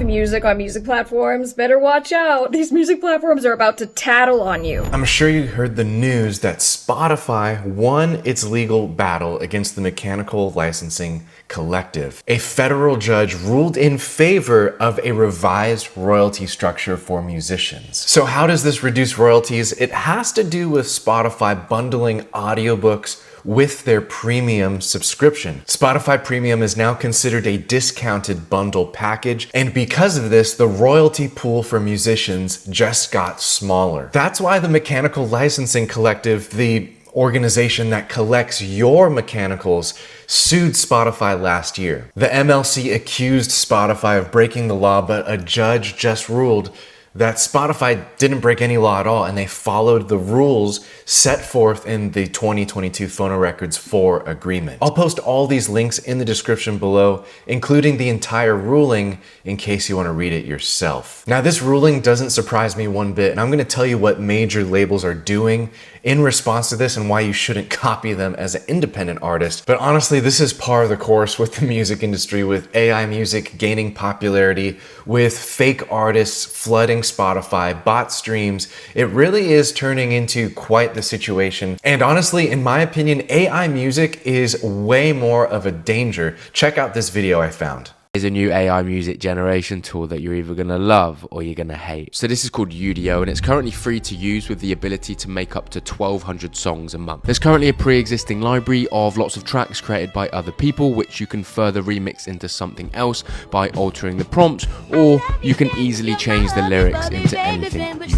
have music on music platforms, better watch out. These music platforms are about to tattle on you. I'm sure you heard the news that Spotify won its legal battle against the Mechanical Licensing Collective. A federal judge ruled in favor of a revised royalty structure for musicians. So how does this reduce royalties? It has to do with Spotify bundling audiobooks with their premium subscription. Spotify Premium is now considered a discounted bundle package, and because of this, the royalty pool for musicians just got smaller. That's why the Mechanical Licensing Collective, the organization that collects your mechanicals, sued Spotify last year. The MLC accused Spotify of breaking the law, but a judge just ruled that Spotify didn't break any law at all, and they followed the rules set forth in the 2022 Phonorecords 4 agreement. I'll post all these links in the description below, including the entire ruling, in case you want to read it yourself. Now, this ruling doesn't surprise me one bit, and I'm going to tell you what major labels are doing in response to this and why you shouldn't copy them as an independent artist. But honestly, this is par of the course with the music industry, with AI music gaining popularity, with fake artists flooding Spotify, bot streams. It really is turning into quite the situation. And honestly, in my opinion, AI music is way more of a danger. Check out this video I found. Is a new AI music generation tool that you're either going to love or you're going to hate. So this is called Udio, and it's currently free to use with the ability to make up to 1,200 songs a month. There's currently a pre-existing library of lots of tracks created by other people, which you can further remix into something else by altering the prompt, or you can easily change the lyrics into anything you want.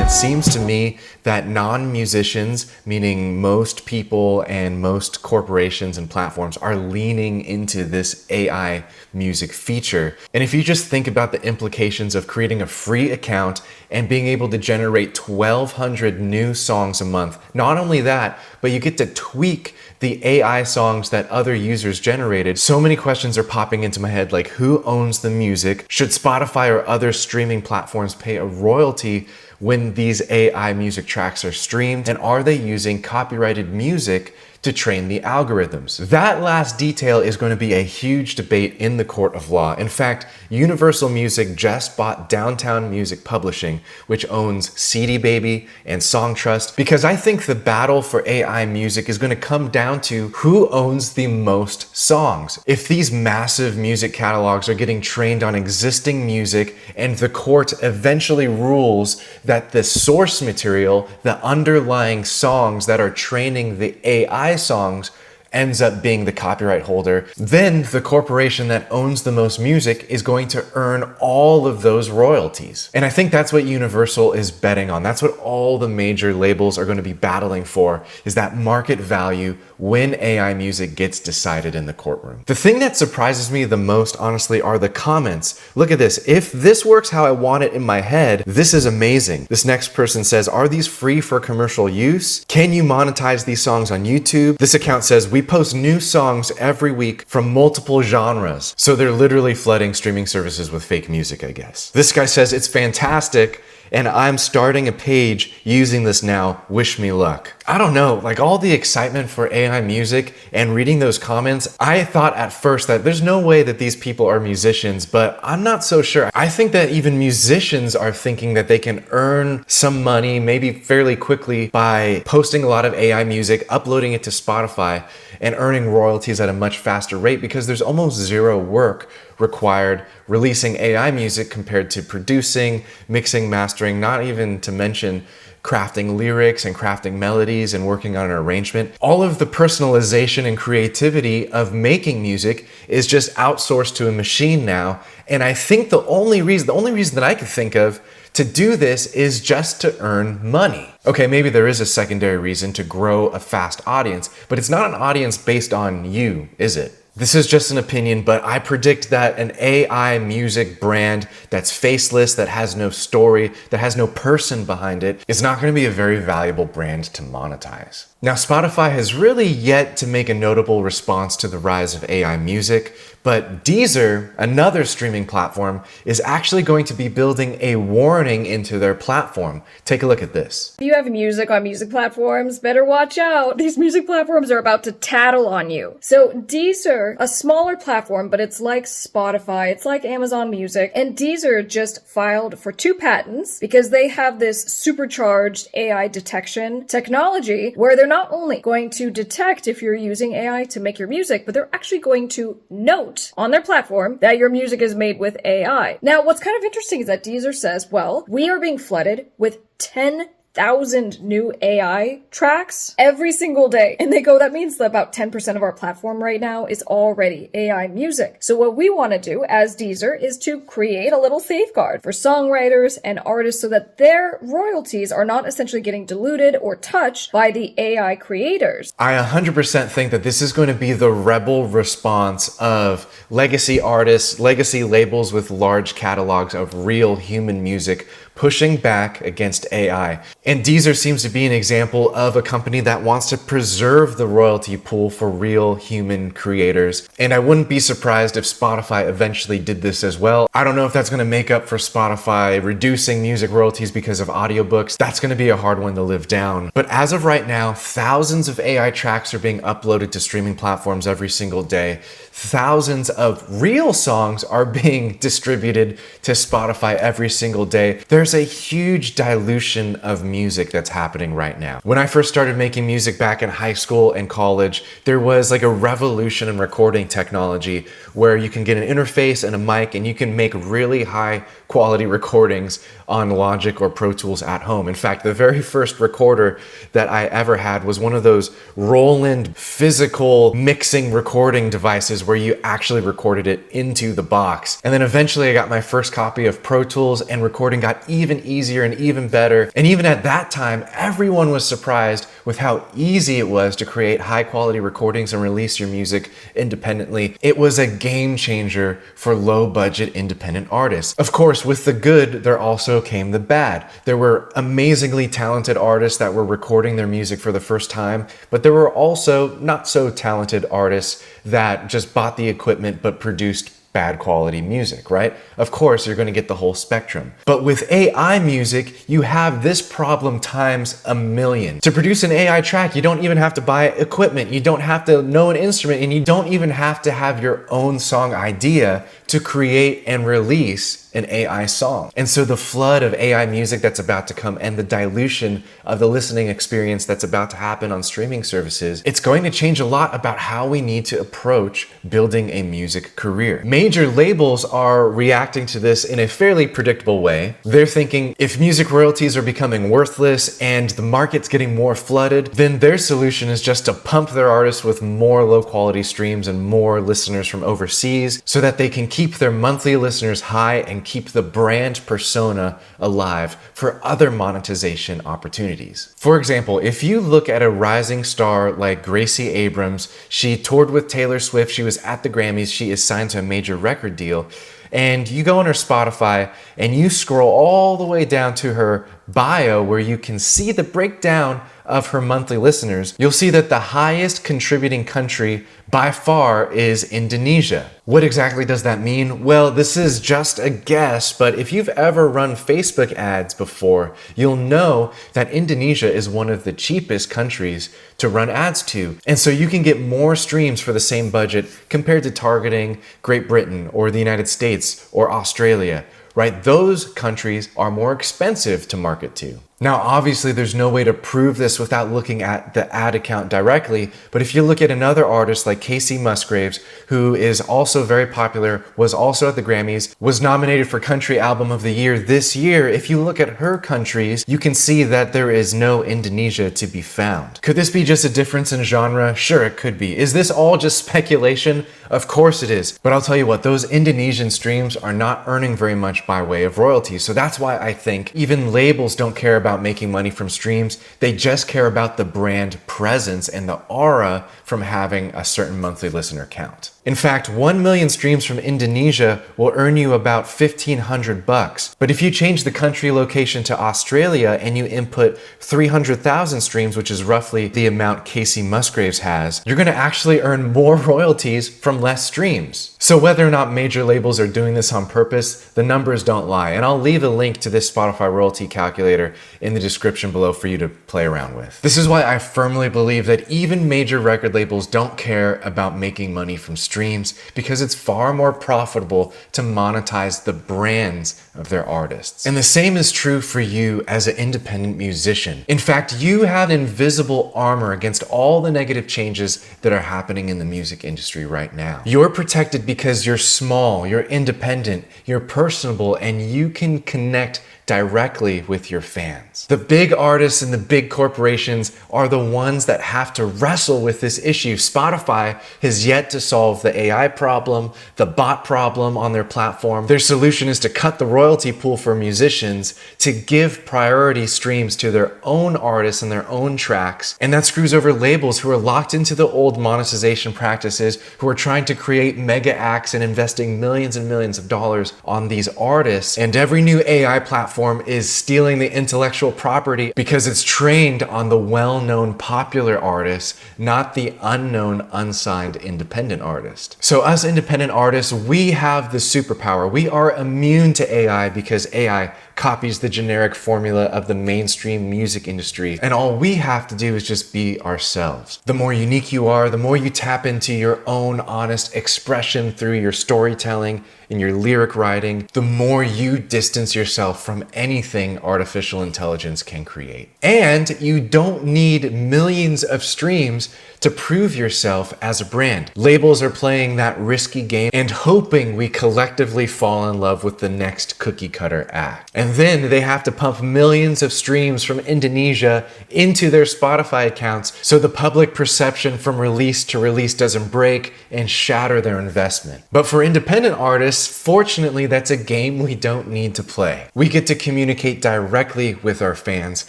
It seems to me that non-musicians, meaning most people and most corporations and platforms, are leaning into this AI music feature. And if you just think about the implications of creating a free account and being able to generate 1,200 new songs a month, not only that, but you get to tweak the AI songs that other users generated. So many questions are popping into my head, like who owns the music? Should Spotify or other streaming platforms pay a royalty when these AI music tracks are streamed? And are they using copyrighted music to train the algorithms? That last detail is going to be a huge debate in the court of law. In fact, Universal Music just bought Downtown Music Publishing, which owns CD Baby and Songtrust, because I think the battle for AI music is going to come down to who owns the most songs. If these massive music catalogs are getting trained on existing music and the court eventually rules that the source material, the underlying songs that are training the AI songs, ends up being the copyright holder, then the corporation that owns the most music is going to earn all of those royalties. And I think that's what Universal is betting on. That's what all the major labels are going to be battling for, is that market value when AI music gets decided in the courtroom. The thing that surprises me the most, honestly, are the comments. Look at this. If this works how I want it in my head, this is amazing. This next person says, are these free for commercial use? Can you monetize these songs on YouTube? This account says, we post new songs every week from multiple genres. So they're literally flooding streaming services with fake music, I guess. This guy says, it's fantastic, and I'm starting a page using this now. Wish me luck. I don't know, like all the excitement for AI music and reading those comments, I thought at first that there's no way that these people are musicians, but I'm not so sure. I think that even musicians are thinking that they can earn some money, maybe fairly quickly, by posting a lot of AI music, uploading it to Spotify, and earning royalties at a much faster rate, because there's almost zero work required releasing AI music compared to producing, mixing, mastering, not even to mention crafting lyrics and crafting melodies and working on an arrangement. All of the personalization and creativity of making music is just outsourced to a machine now. And I think the only reason that I could think of to do this is just to earn money. Okay, maybe there is a secondary reason to grow a fast audience, but it's not an audience based on you, is it? This is just an opinion, but I predict that an AI music brand that's faceless, that has no story, that has no person behind it, is not going to be a very valuable brand to monetize. Now, Spotify has really yet to make a notable response to the rise of AI music, But Deezer, another streaming platform, is actually going to be building a warning into their platform. Take a look at this. If you have music on music platforms, better watch out. These music platforms are about to tattle on you. So Deezer, a smaller platform, but it's like Spotify, it's like Amazon Music, and Deezer just filed for 2 patents because they have this supercharged AI detection technology where they're not only going to detect if you're using AI to make your music, but they're actually going to note on their platform that your music is made with AI. Now, what's kind of interesting is that Deezer says, well, we are being flooded with 10,000 new AI tracks every single day. And they go, that means that about 10% of our platform right now is already AI music. So what we want to do as Deezer is to create a little safeguard for songwriters and artists so that their royalties are not essentially getting diluted or touched by the AI creators. I 100% think that this is going to be the rebel response of legacy artists, legacy labels with large catalogs of real human music pushing back against AI. And Deezer seems to be an example of a company that wants to preserve the royalty pool for real human creators. And I wouldn't be surprised if Spotify eventually did this as well. I don't know if that's going to make up for Spotify reducing music royalties because of audiobooks. That's going to be a hard one to live down. But as of right now, thousands of AI tracks are being uploaded to streaming platforms every single day. Thousands of real songs are being distributed to Spotify every single day. There's a huge dilution of music that's happening right now. When I first started making music back in high school and college, there was like a revolution in recording technology where you can get an interface and a mic and you can make really high quality recordings on Logic or Pro Tools at home. In fact, the very first recorder that I ever had was one of those Roland physical mixing recording devices where you actually recorded it into the box. And then eventually I got my first copy of Pro Tools and recording got even easier and even better. And even at that time, everyone was surprised with how easy it was to create high quality recordings and release your music independently. It was a game changer for low budget independent artists. Of course, with the good, there also came the bad. There were amazingly talented artists that were recording their music for the first time, but there were also not so talented artists that just bought the equipment but produced bad quality music, right? Of course, you're going to get the whole spectrum. But with AI music, you have this problem times a million. To produce an AI track, you don't even have to buy equipment. You don't have to know an instrument, and you don't even have to have your own song idea to create and release an AI song. And so the flood of AI music that's about to come and the dilution of the listening experience that's about to happen on streaming services, it's going to change a lot about how we need to approach building a music career. Major labels are reacting to this in a fairly predictable way. They're thinking if music royalties are becoming worthless and the market's getting more flooded, then their solution is just to pump their artists with more low quality streams and more listeners from overseas so that they can keep their monthly listeners high and keep the brand persona alive for other monetization opportunities. For example, if you look at a rising star like Gracie Abrams, she toured with Taylor Swift, she was at the Grammys, she is signed to a major record deal, and you go on her Spotify and you scroll all the way down to her bio where you can see the breakdown of her monthly listeners, you'll see that the highest contributing country by far is Indonesia. What exactly does that mean? Well, this is just a guess, but if you've ever run Facebook ads before, you'll know that Indonesia is one of the cheapest countries to run ads to. And so you can get more streams for the same budget compared to targeting Great Britain or the United States or Australia, right? Those countries are more expensive to market to. Now, obviously, there's no way to prove this without looking at the ad account directly, but if you look at another artist like Casey Musgraves, who is also very popular, was also at the Grammys, was nominated for Country Album of the Year this year, if you look at her countries, you can see that there is no Indonesia to be found. Could this be just a difference in genre? Sure, it could be. Is this all just speculation? Of course it is. But I'll tell you what, those Indonesian streams are not earning very much by way of royalties, so that's why I think even labels don't care about making money from streams. They just care about the brand presence and the aura from having a certain monthly listener count. In fact, 1 million streams from Indonesia will earn you about $1,500. But if you change the country location to Australia and you input 300,000 streams, which is roughly the amount Casey Musgraves has, you're going to actually earn more royalties from from less streams. So whether or not major labels are doing this on purpose, the numbers don't lie. And I'll leave a link to this Spotify royalty calculator in the description below for you to play around with. This is why I firmly believe that even major record labels don't care about making money from streams, because it's far more profitable to monetize the brands of their artists. And the same is true for you as an independent musician. In fact, you have invisible armor against all the negative changes that are happening in the music industry right now. You're protected because you're small, you're independent, you're personable, and you can connect directly with your fans. The big artists and the big corporations are the ones that have to wrestle with this issue. Spotify has yet to solve the AI problem, the bot problem on their platform. Their solution is to cut the royalty pool for musicians, to give priority streams to their own artists and their own tracks. And that screws over labels who are locked into the old monetization practices, who are trying to create mega acts and investing millions and millions of dollars on these artists. And every new AI platform is stealing the intellectual property because it's trained on the well-known popular artists, not the unknown, unsigned independent artist. So us independent artists, we have the superpower. We are immune to AI because AI copies the generic formula of the mainstream music industry. And all we have to do is just be ourselves. The more unique you are, the more you tap into your own honest expression through your storytelling and your lyric writing, the more you distance yourself from anything artificial intelligence can create. And you don't need millions of streams to prove yourself as a brand. Labels are playing that risky game and hoping we collectively fall in love with the next cookie cutter act. And then they have to pump millions of streams from Indonesia into their Spotify accounts so the public perception from release to release doesn't break and shatter their investment. But for independent artists, fortunately, that's a game we don't need to play. We get to communicate directly with our fans.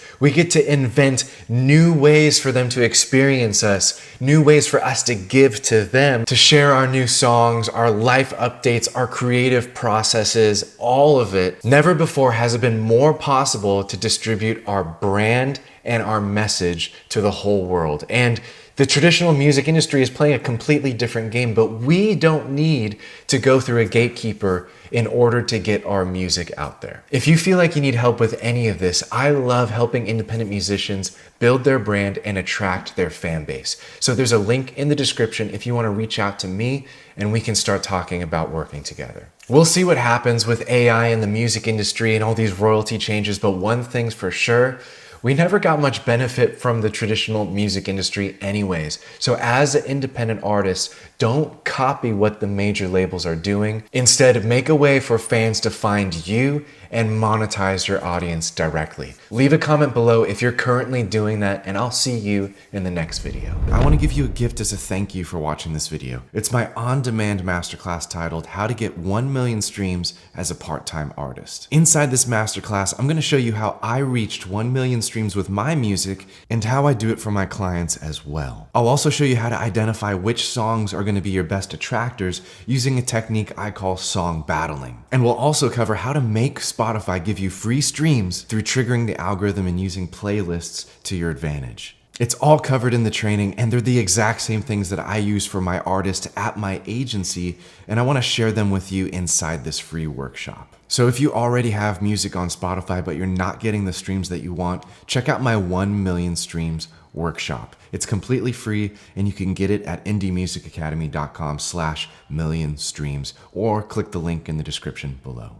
We get to invent new ways for them to experience us, new ways for us to give to them, to share our new songs, our life updates, our creative processes, all of it. Never before has it been more possible to distribute our brand and our message to the whole world. And the traditional music industry is playing a completely different game, but we don't need to go through a gatekeeper in order to get our music out there. If you feel like you need help with any of this, I love helping independent musicians build their brand and attract their fan base. So there's a link in the description if you want to reach out to me and we can start talking about working together. We'll see what happens with AI in the music industry and all these royalty changes, but one thing's for sure, we never got much benefit from the traditional music industry anyways. So as an independent artist, don't copy what the major labels are doing. Instead, make a way for fans to find you and monetize your audience directly. Leave a comment below if you're currently doing that, and I'll see you in the next video. I want to give you a gift as a thank you for watching this video. It's my on-demand masterclass titled How to Get 1 Million Streams as a Part-Time Artist. Inside this masterclass, I'm going to show you how I reached 1 million streams with my music and how I do it for my clients as well. I'll also show you how to identify which songs are going to be your best attractors using a technique I call song battling. And we'll also cover how to make Spotify give you free streams through triggering the algorithm and using playlists to your advantage. It's all covered in the training, and they're the exact same things that I use for my artists at my agency, and I want to share them with you inside this free workshop. So if you already have music on Spotify but you're not getting the streams that you want, check out my 1 million streams workshop. It's completely free and you can get it at indiemusicacademy.com/million streams or click the link in the description below.